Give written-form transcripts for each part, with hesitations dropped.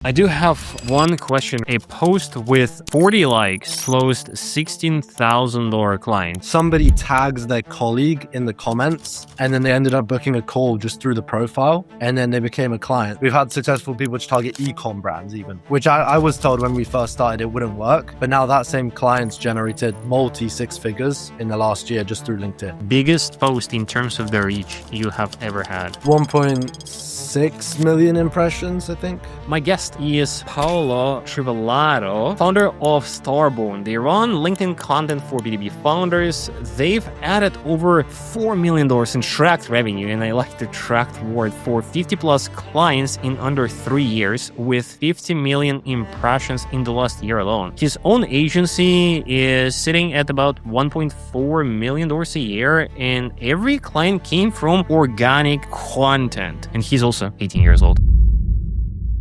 I do have one question. A post with 40 likes closed $16,000 client. Somebody tags their colleague in the comments and then they ended up booking a call just through the profile and then they became a client. We've had successful people which target e-com brands even, which I was told when we first started it wouldn't work. But now that same client's generated multi six figures in the last year just through LinkedIn. Biggest post in terms of the reach you have ever had? 1.6 million impressions, I think. My guest is Paolo Trivellato, founder of Starborn. They run LinkedIn content for B2B founders. They've added over $4 million in tracked revenue, and I like the tracked word, for 50 plus clients in under 3 years with 50 million impressions in the last year alone. His own agency is sitting at about $1.4 million a year, and every client came from organic content. And he's also 18 years old.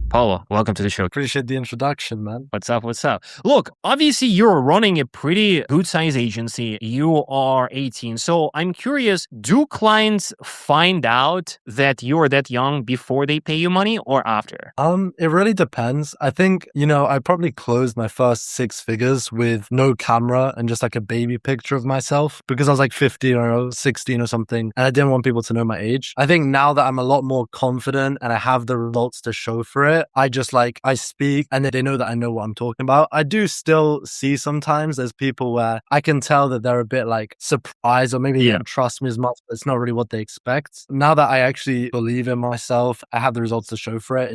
Paolo, welcome to the show. Appreciate the introduction, man. What's up? What's up? Look, obviously you're running a pretty good size agency. You are 18. So I'm curious, do clients find out that you're that young before they pay you money or after? It really depends. I think, I probably closed my first 6 figures with no camera and just like a baby picture of myself because I was like 15 or 16 or something. And I didn't want people to know my age. I think now that I'm a lot more confident and I have the results to show for it, I speak and they know that I know what I'm talking about. I do still see sometimes there's people where I can tell that they're a bit like surprised or maybe they don't trust me as much, but it's not really what they expect. Now that I actually believe in myself, I have the results to show for it.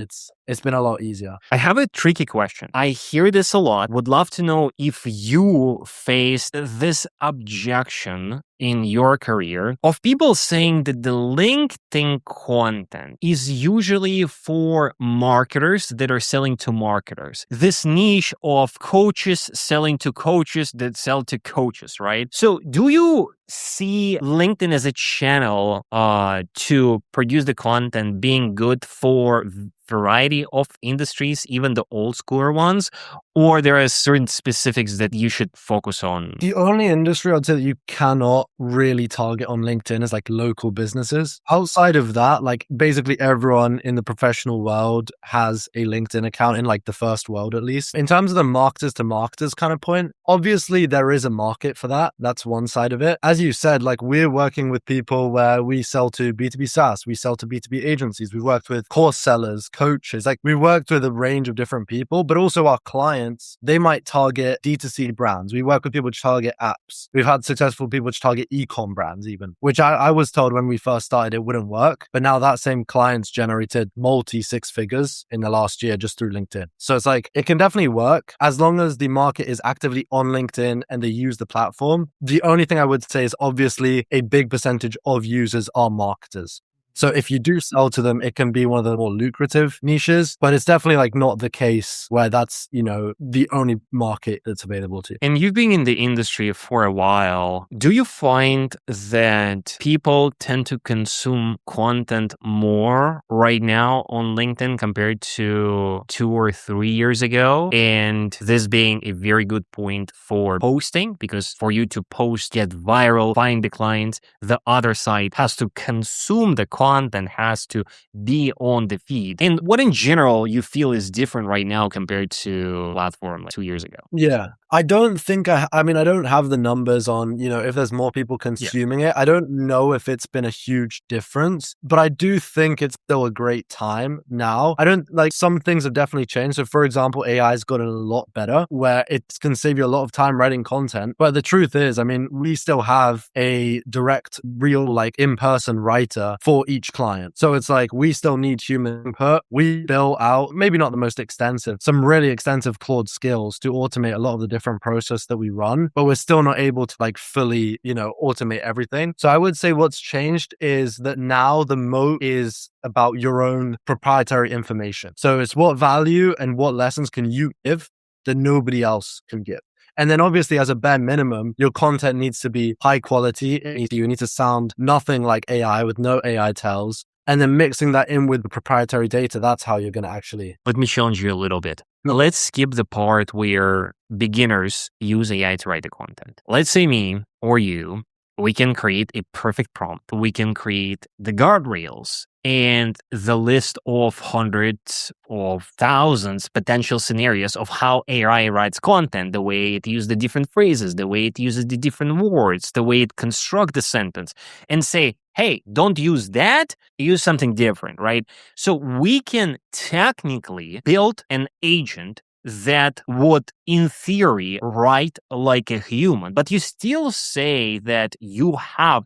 It's been a lot easier. I have a tricky question. I hear this a lot. Would love to know if you faced this objection in your career of people saying that the LinkedIn content is usually for marketers that are selling to marketers. This niche of coaches selling to coaches that sell to coaches, right? So do you see LinkedIn as a channel to produce the content being good for variety of industries, even the old schooler ones, or there are certain specifics that you should focus on? The only industry I'd say that you cannot really target on LinkedIn is like local businesses. Outside of that, like basically everyone in the professional world has a LinkedIn account in like the first world, at least. In terms of the marketers to marketers kind of point, obviously there is a market for that. That's one side of it. As you said, like we're working with people where we sell to B2B SaaS, we sell to B2B agencies, we've worked with course sellers, coaches, like we worked with a range of different people, but also our clients, they might target D2C brands. We work with people which target apps. We've had successful people which target e-com brands even, which I was told when we first started it wouldn't work. But now that same client's generated multi six figures in the last year just through LinkedIn. So it's like, it can definitely work as long as the market is actively on LinkedIn and they use the platform. The only thing I would say is obviously a big percentage of users are marketers. So if you do sell to them, it can be one of the more lucrative niches, but it's definitely like not the case where that's, the only market that's available to you. And you've been in the industry for a while. Do you find that people tend to consume content more right now on LinkedIn compared to 2 or 3 years ago? And this being a very good point for posting, because for you to post, get viral, find the clients, the other side has to consume the content, has to be on the feed. And what in general you feel is different right now compared to platform like 2 years ago? Yeah. I don't think I don't have the numbers on, if there's more people consuming it. I don't know if it's been a huge difference, but I do think it's still a great time now. I don't like some things have definitely changed. So for example, AI has gotten a lot better where it can save you a lot of time writing content. But the truth is, we still have a direct, real, like in-person writer for each client. So it's like, we still need human input. We build out, maybe not the most extensive, some really extensive Claude skills to automate a lot of the different process that we run, but we're still not able to like fully, automate everything. So I would say what's changed is that now the moat is about your own proprietary information. So it's what value and what lessons can you give that nobody else can give. And then obviously as a bare minimum, your content needs to be high quality. You need to sound nothing like AI with no AI tells. And then mixing that in with the proprietary data, that's how you're going to actually... Let me challenge you a little bit. Let's skip the part where beginners use AI to write the content. Let's say me or you, we can create a perfect prompt. We can create the guardrails and the list of hundreds of thousands potential scenarios of how AI writes content, the way it uses the different phrases, the way it uses the different words, the way it constructs the sentence, and say, hey, don't use that, use something different, right? So we can technically build an agent that would, in theory, write like a human, but you still say that you have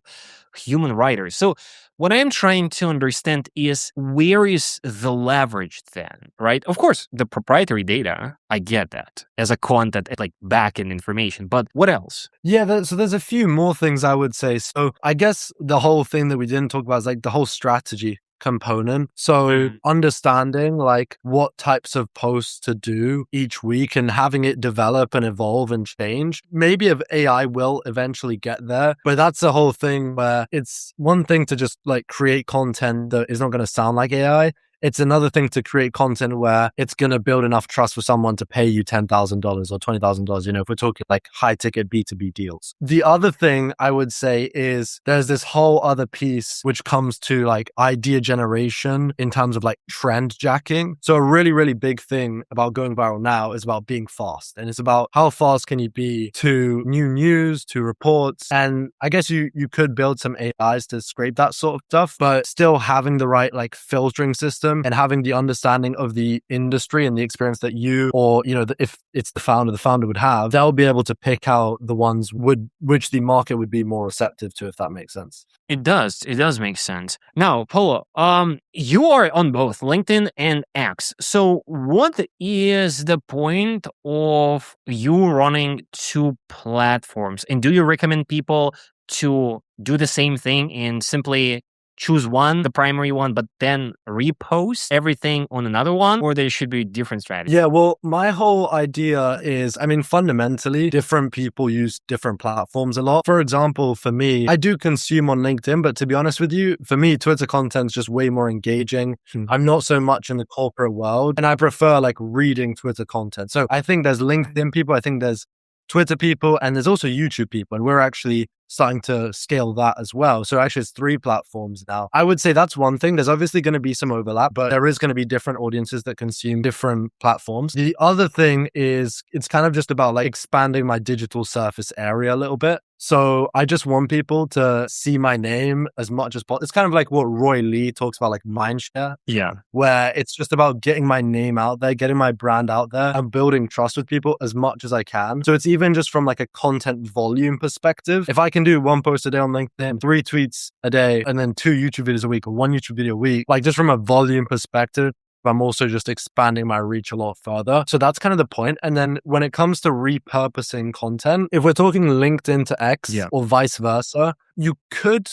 human writers. So what I'm trying to understand is, where is the leverage then, right? Of course, the proprietary data, I get that as a content, like backend information, but what else? Yeah, so there's a few more things I would say. So I guess the whole thing that we didn't talk about is like the whole strategy component. So understanding like what types of posts to do each week and having it develop and evolve and change. Maybe if AI will eventually get there, but that's the whole thing where it's one thing to just like create content that is not going to sound like AI. It's another thing to create content where it's going to build enough trust for someone to pay you $10,000 or $20,000, if we're talking like high ticket B2B deals. The other thing I would say is there's this whole other piece which comes to like idea generation in terms of like trend jacking. So a really, really big thing about going viral now is about being fast. And it's about how fast can you be to new news, to reports. And I guess you could build some AIs to scrape that sort of stuff, but still having the right like filtering system and having the understanding of the industry and the experience that you, or, if it's the founder would have, they'll be able to pick out the ones which the market would be more receptive to, if that makes sense. It does make sense. Now, Paolo, you are on both LinkedIn and X. So what is the point of you running two platforms? And do you recommend people to do the same thing and simply choose one, the primary one, but then repost everything on another one, or there should be different strategies? Yeah, well, my whole idea is, fundamentally, different people use different platforms a lot. For example, for me, I do consume on LinkedIn, but to be honest with you, for me, Twitter content's just way more engaging. I'm not so much in the corporate world, and I prefer like reading Twitter content. So I think there's LinkedIn people, I think there's Twitter people, and there's also YouTube people, and we're actually starting to scale that as well. So actually it's 3 platforms now. I would say that's one thing. There's obviously going to be some overlap, but there is going to be different audiences that consume different platforms. The other thing is it's kind of just about like expanding my digital surface area a little bit. So I just want people to see my name as much as possible. It's kind of like what Roy Lee talks about, like mindshare. Yeah. Where it's just about getting my name out there, getting my brand out there and building trust with people as much as I can. So it's even just from like a content volume perspective. If I can do 1 post a day on LinkedIn, 3 tweets a day, and then 2 YouTube videos a week or 1 YouTube video a week, like just from a volume perspective, I'm also just expanding my reach a lot further. So that's kind of the point. And then when it comes to repurposing content, if we're talking LinkedIn to X or vice versa, you could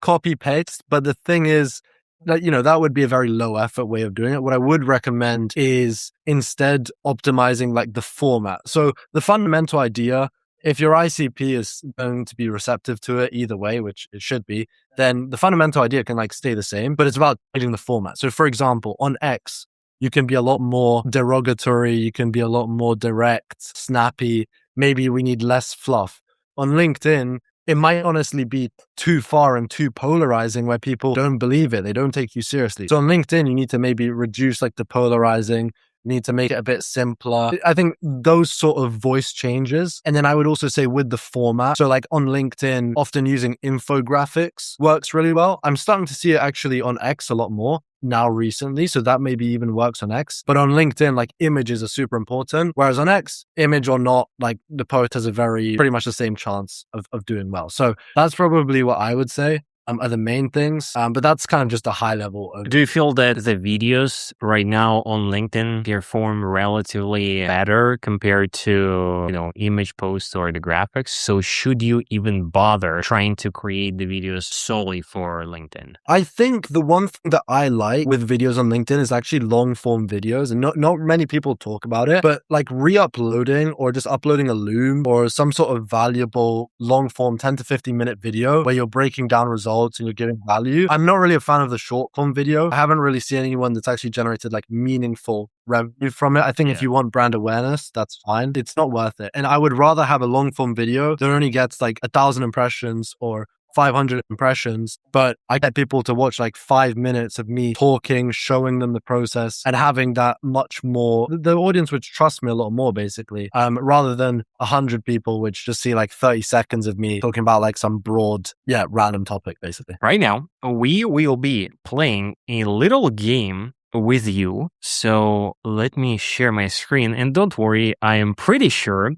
copy paste. But the thing is that, that would be a very low effort way of doing it. What I would recommend is instead optimizing like the format. So the fundamental idea, if your ICP is going to be receptive to it either way, which it should be, then the fundamental idea can like stay the same, but it's about changing the format. So for example, on X, you can be a lot more derogatory. You can be a lot more direct, snappy. Maybe we need less fluff. On LinkedIn, it might honestly be too far and too polarizing where people don't believe it. They don't take you seriously. So on LinkedIn, you need to maybe reduce like the polarizing, need to make it a bit simpler. I think those sort of voice changes. And then I would also say with the format, so like on LinkedIn, often using infographics works really well. I'm starting to see it actually on X a lot more now recently. So that maybe even works on X. But on LinkedIn, like images are super important. Whereas on X, image or not, like the post has a pretty much the same chance of doing well. So that's probably what I would say. Are the main things, but that's kind of just a high level. Do you feel that the videos right now on LinkedIn perform relatively better compared to, image posts or the graphics? So should you even bother trying to create the videos solely for LinkedIn? I think the one thing that I like with videos on LinkedIn is actually long form videos, and not many people talk about it, but like re-uploading or just uploading a Loom or some sort of valuable long form 10 to 15 minute video where you're breaking down results and you're giving value. I'm not really a fan of the short form video. I haven't really seen anyone that's actually generated like meaningful revenue from it. I think if you want brand awareness, that's fine. It's not worth it. And I would rather have a long form video that only gets like 1,000 impressions or 500 impressions, but I get people to watch like 5 minutes of me talking, showing them the process, and having that much more, the audience would trust me a lot more basically, rather than 100 people which just see like 30 seconds of me talking about like some broad, random topic basically. Right now, we will be playing a little game with you. So let me share my screen, and don't worry, I am pretty sure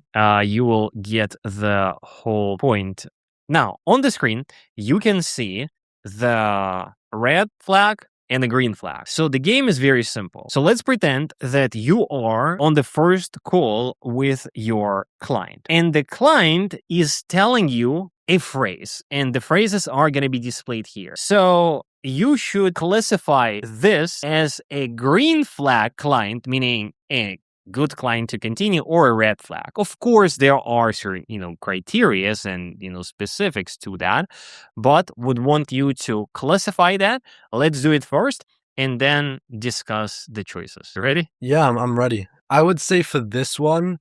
you will get the whole point. Now, on the screen, you can see the red flag and the green flag. So the game is very simple. So let's pretend that you are on the first call with your client, and the client is telling you a phrase, and the phrases are going to be displayed here. So you should classify this as a green flag client, meaning a good client to continue, or a red flag. Of course, there are certain, criteria and, specifics to that, but would want you to classify that. Let's do it first and then discuss the choices. Ready? Yeah, I'm ready. I would say for this one,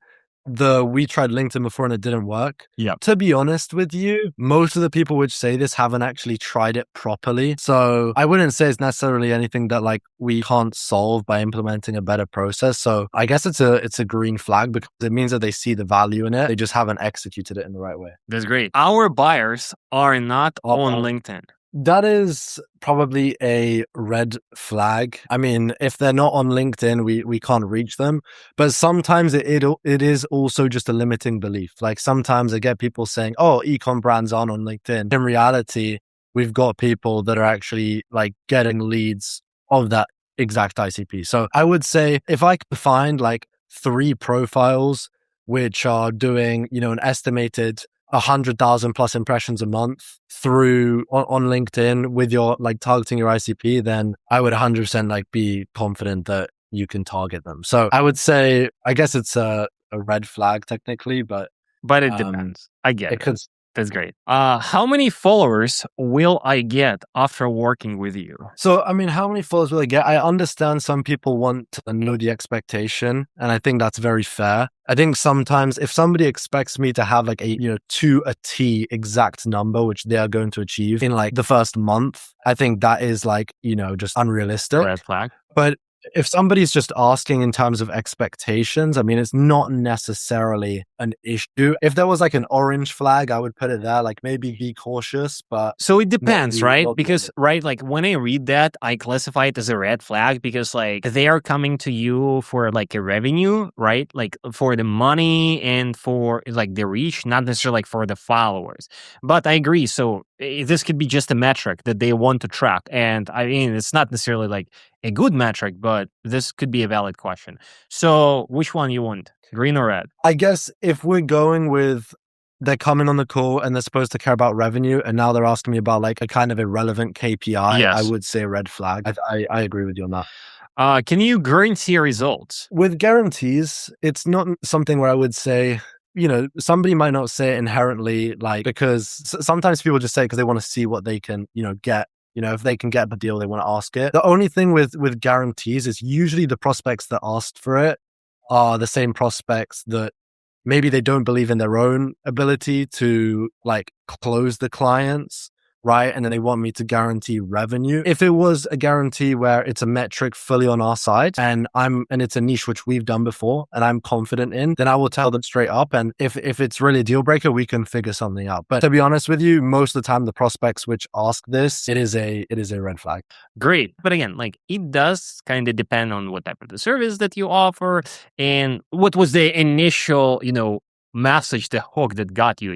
we tried LinkedIn before and it didn't work. Yeah. To be honest with you, most of the people which say this haven't actually tried it properly. So I wouldn't say it's necessarily anything that like we can't solve by implementing a better process. So I guess it's a green flag because it means that they see the value in it. They just haven't executed it in the right way. That's great. Our buyers are not on LinkedIn. That is probably a red flag. I mean, if they're not on LinkedIn, we can't reach them. But sometimes it is also just a limiting belief. Like sometimes I get people saying, oh, ecom brands aren't on LinkedIn. In reality, we've got people that are actually like getting leads of that exact ICP. So I would say if I could find like 3 profiles which are doing, an estimated 100,000 plus impressions a month through on LinkedIn with your like targeting your ICP, then I would 100% like be confident that you can target them. So I would say, I guess it's a red flag technically, but it depends. I get it. That's great. How many followers will I get after working with you? So, I mean, how many followers will I get? I understand some people want to know the expectation, and I think that's very fair. I think sometimes if somebody expects me to have like a, to a T exact number, which they are going to achieve in like the first month, I think that is like, just unrealistic. Red flag. But if somebody's just asking in terms of expectations, I mean, it's not necessarily an issue. If there was like an orange flag, I would put it there, like maybe be cautious, but... So it depends, right? Because, right, like when I read that, I classify it as a red flag because like they are coming to you for like a revenue, right? Like for the money and for like the reach, not necessarily like for the followers. But I agree. So this could be just a metric that they want to track. And I mean, it's not necessarily like a good metric, but this could be a valid question. So which one you want, green or red? I guess if we're going with they're coming on the call and they're supposed to care about revenue, and now they're asking me about like a kind of irrelevant KPI, yes. I would say red flag. I agree with you on that. Can you guarantee results? With guarantees, it's not something where I would say, somebody might not say it inherently, like, because sometimes people just say it because they want to see what they can, get. If they can get the deal, they want to ask it. The only thing with guarantees is usually the prospects that asked for it are the same prospects that maybe they don't believe in their own ability to like close the clients, right? And then they want me to guarantee revenue. If it was a guarantee where it's a metric fully on our side and it's a niche which we've done before and I'm confident in, then I will tell them straight up. And if it's really a deal breaker, we can figure something out. But to be honest with you, most of the time the prospects which ask this, it is a red flag. Great. But again, like it does kind of depend on what type of the service that you offer and what was the initial, message, the hook that got you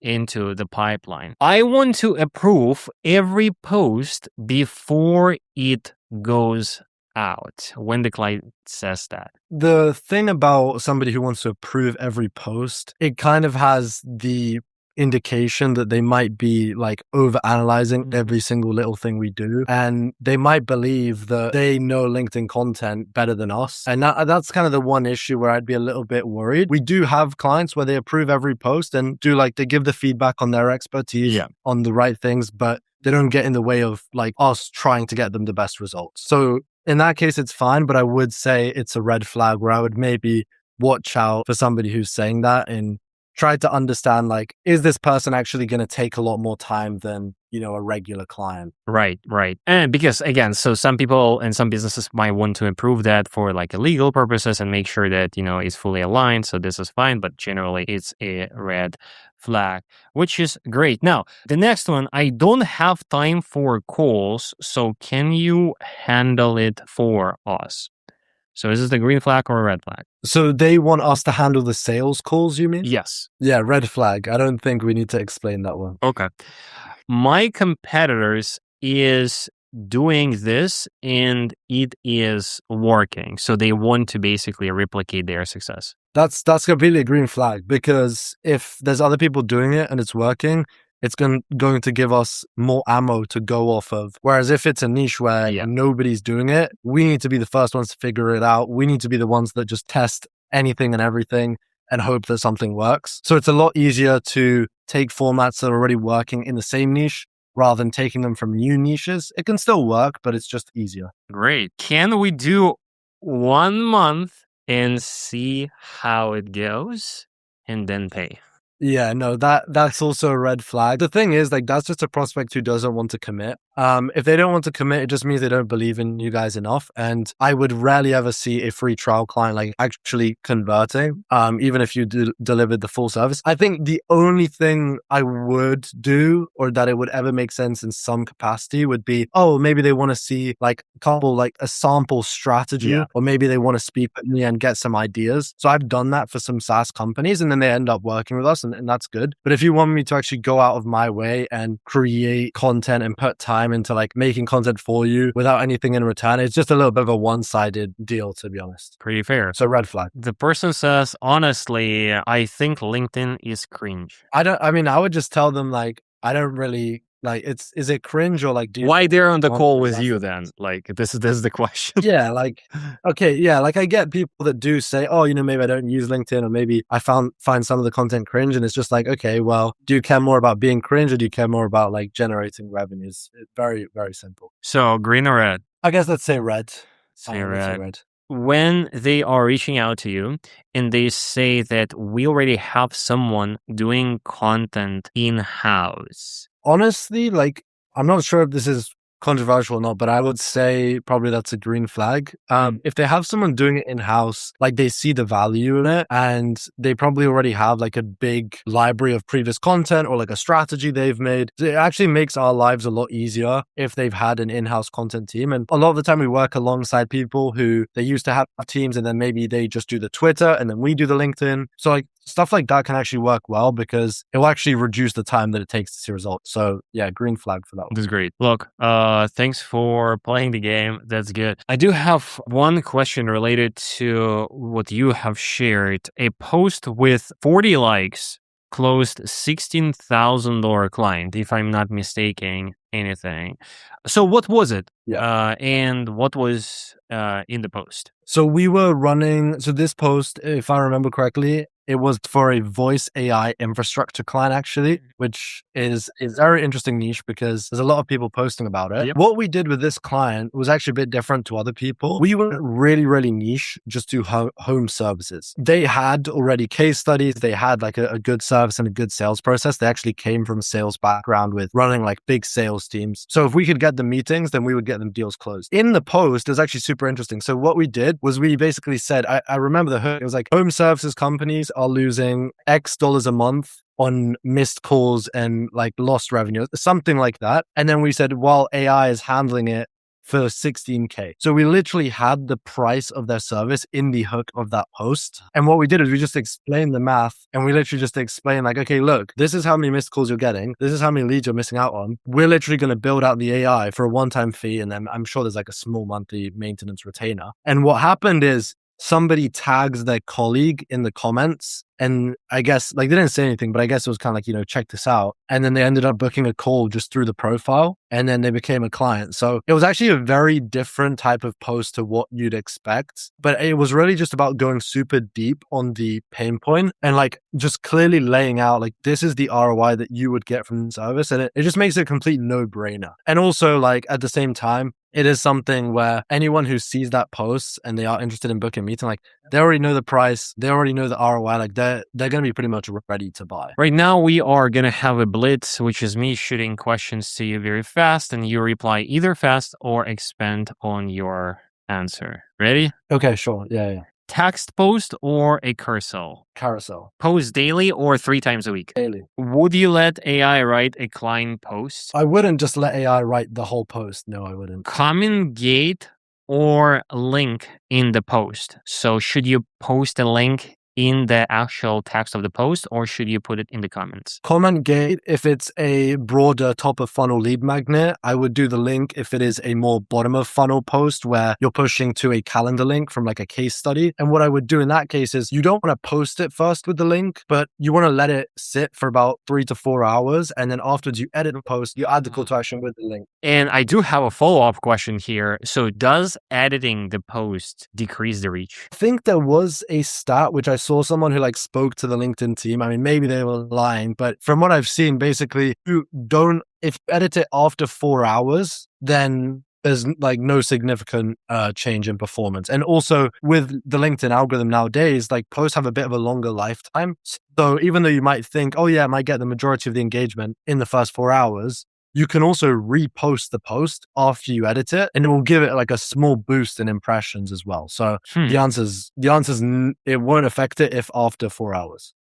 into the pipeline. I want to approve every post before it goes out when the client says that. The thing about somebody who wants to approve every post, it kind of has the indication that they might be like over analyzing every single little thing we do, and they might believe that they know LinkedIn content better than us, and that's kind of the one issue where I'd be a little bit worried. We do have clients where they approve every post and they give the feedback on their expertise on the right things, but they don't get in the way of like us trying to get them the best results. So in that case it's fine, but I would say it's a red flag where I would maybe watch out for somebody who's saying that in try to understand, like, is this person actually going to take a lot more time than, a regular client? Right. And because again, so some people and some businesses might want to improve that for like legal purposes and make sure that, it's fully aligned. So this is fine, but generally it's a red flag, which is great. Now, the next one, I don't have time for calls. So can you handle it for us? So is this the green flag or a red flag? So they want us to handle the sales calls, you mean? Yes. Yeah, red flag. I don't think we need to explain that one. Okay. My competitors is doing this and it is working. So they want to basically replicate their success. That's completely a green flag, because if there's other people doing it and it's working, it's going to give us more ammo to go off of. Whereas if it's a niche where nobody's doing it, we need to be the first ones to figure it out. We need to be the ones that just test anything and everything and hope that something works. So it's a lot easier to take formats that are already working in the same niche rather than taking them from new niches. It can still work, but it's just easier. Great. Can we do 1 month and see how it goes and then pay? Yeah, no, that's also a red flag. The thing is, like, that's just a prospect who doesn't want to commit. If they don't want to commit, it just means they don't believe in you guys enough. And I would rarely ever see a free trial client like actually converting, even if you delivered the full service. I think the only thing I would do, or that it would ever make sense in some capacity, would be, maybe they want to see like a sample strategy, or maybe they want to speak with me and get some ideas. So I've done that for some SaaS companies, and then they end up working with us, and that's good. But if you want me to actually go out of my way and create content and put time into like making content for you without anything in return, it's just a little bit of a one-sided deal, to be honest. Pretty fair. So red flag. The person says, honestly, I think LinkedIn is cringe. I would just tell them, like, I don't really like, is it cringe, or like, why they're on the call with you then? Like, this is the question. Yeah, like, okay, yeah, like I get people that do say, maybe I don't use LinkedIn, or maybe I find some of the content cringe, and it's just like, okay, well, do you care more about being cringe, or do you care more about like generating revenues? It's very, very simple. So green or red? I guess let's say red. Say red. When they are reaching out to you and they say that we already have someone doing content in-house. Honestly, like, I'm not sure if this is controversial or not, but I would say probably that's a green flag. If they have someone doing it in-house, like, they see the value in it, and they probably already have like a big library of previous content or like a strategy they've made. It actually makes our lives a lot easier if they've had an in-house content team. And a lot of the time we work alongside people who they used to have teams, and then maybe they just do the Twitter and then we do the LinkedIn. So like stuff like that can actually work well, because it will actually reduce the time that it takes to see results. So yeah, green flag for that one. That's great. Look, thanks for playing the game. That's good. I do have one question related to what you have shared. A post with 40 likes closed $16,000 client, if I'm not mistaking anything. So what was it? And what was in the post? So we were running, this post, if I remember correctly, it was for a voice AI infrastructure client, actually, which is a very interesting niche because there's a lot of people posting about it. Yep. What we did with this client was actually a bit different to other people. We were really, really niche, just to home services. They had already case studies. They had like a good service and a good sales process. They actually came from a sales background with running like big sales teams. So if we could get them meetings, then we would get them deals closed. In the post, it was actually super interesting. So what we did was we basically said, I remember the hook, it was like, home services companies are losing X dollars a month on missed calls and like lost revenue, something like that. And then we said, while AI is handling it for $16K. So we literally had the price of their service in the hook of that post. And what we did is we just explained the math, and we literally just explained like, okay, look, this is how many missed calls you're getting. This is how many leads you're missing out on. We're literally going to build out the AI for a one-time fee. And then I'm sure there's like a small monthly maintenance retainer. And what happened is somebody tags their colleague in the comments. And I guess like they didn't say anything, but I guess it was kind of like, check this out. And then they ended up booking a call just through the profile, and then they became a client. So it was actually a very different type of post to what you'd expect, but it was really just about going super deep on the pain point and like just clearly laying out like, this is the ROI that you would get from the service. And it just makes it a complete no brainer. And also like at the same time, it is something where anyone who sees that post and they are interested in booking a meeting, like they already know the price, they already know the ROI, like they're going to be pretty much ready to buy. Right now, we are going to have a blitz, which is me shooting questions to you very fast, and you reply either fast or expand on your answer. Ready? Okay, sure. Yeah. Text post or a carousel? Carousel. Post daily or 3 times a week? Daily. Would you let AI write a client post? I wouldn't just let AI write the whole post. No, I wouldn't. Comment gate or link in the post? So should you post a link in the actual text of the post, or should you put it in the comments? Comment gate, if it's a broader top of funnel lead magnet, I would do the link. If it is a more bottom of funnel post where you're pushing to a calendar link from like a case study. And what I would do in that case is you don't want to post it first with the link, but you want to let it sit for about 3 to 4 hours. And then afterwards you edit the post, you add the call to action with the link. And I do have a follow-up question here. So does editing the post decrease the reach? I think there was a stat which I saw someone who like spoke to the LinkedIn team. I mean, maybe they were lying, but from what I've seen, basically, if you edit it after 4 hours, then there's like no significant change in performance. And also with the LinkedIn algorithm nowadays, like posts have a bit of a longer lifetime. So even though you might think, oh yeah, I might get the majority of the engagement in the first 4 hours, you can also repost the post after you edit it, and it will give it like a small boost in impressions as well. So the answer's it won't affect it if after 4 hours.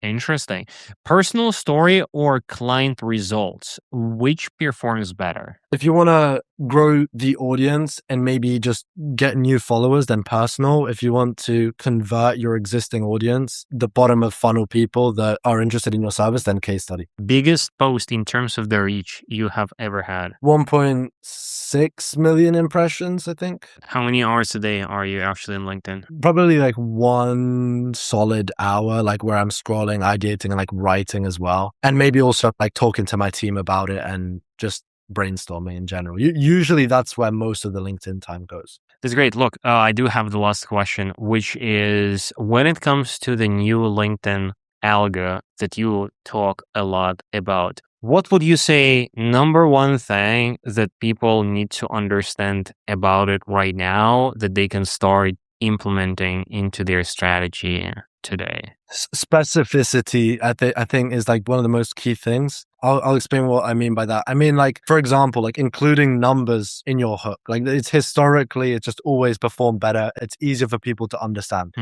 Interesting. Personal story or client results, which performs better? If you want to grow the audience and maybe just get new followers, then personal. If you want to convert your existing audience, the bottom of funnel people that are interested in your service, then case study. Biggest post in terms of the reach you have ever had? 1.6 million impressions, I think. How many hours a day are you actually in LinkedIn? Probably like 1 solid hour, like where I'm scrolling, ideating, and like writing as well. And maybe also like talking to my team about it and just brainstorming in general. Usually that's where most of the LinkedIn time goes. That's great. Look, I do have the last question, which is when it comes to the new LinkedIn algo that you talk a lot about, what would you say number one thing that people need to understand about it right now that they can start implementing into their strategy today? Specificity, I think, is like one of the most key things. I'll explain what I mean by that. I mean, like, for example, like including numbers in your hook. Like it's just always performed better. It's easier for people to understand.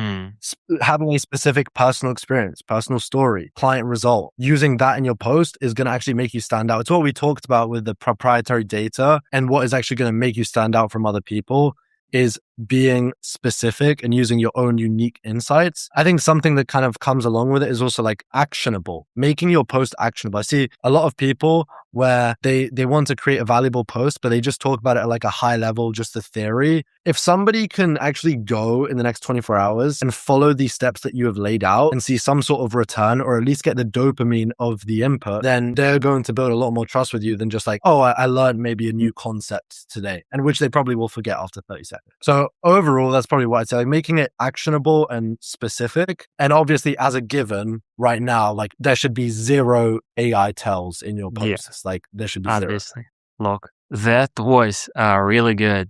Having a specific personal experience, personal story, client result, using that in your post is going to actually make you stand out. It's what we talked about with the proprietary data, and what is actually going to make you stand out from other people is being specific and using your own unique insights. I think something that kind of comes along with it is also like actionable, making your post actionable. I see a lot of people where they want to create a valuable post, but they just talk about it at like a high level, just the theory. If somebody can actually go in the next 24 hours and follow these steps that you have laid out and see some sort of return, or at least get the dopamine of the input, then they're going to build a lot more trust with you than just like, oh, I learned maybe a new concept today, and which they probably will forget after 30 seconds. So overall, that's probably what I'd say, like making it actionable and specific. And obviously as a given right now, like there should be 0 AI tells in your posts. Like there should be obviously. 0. Look, that was really good.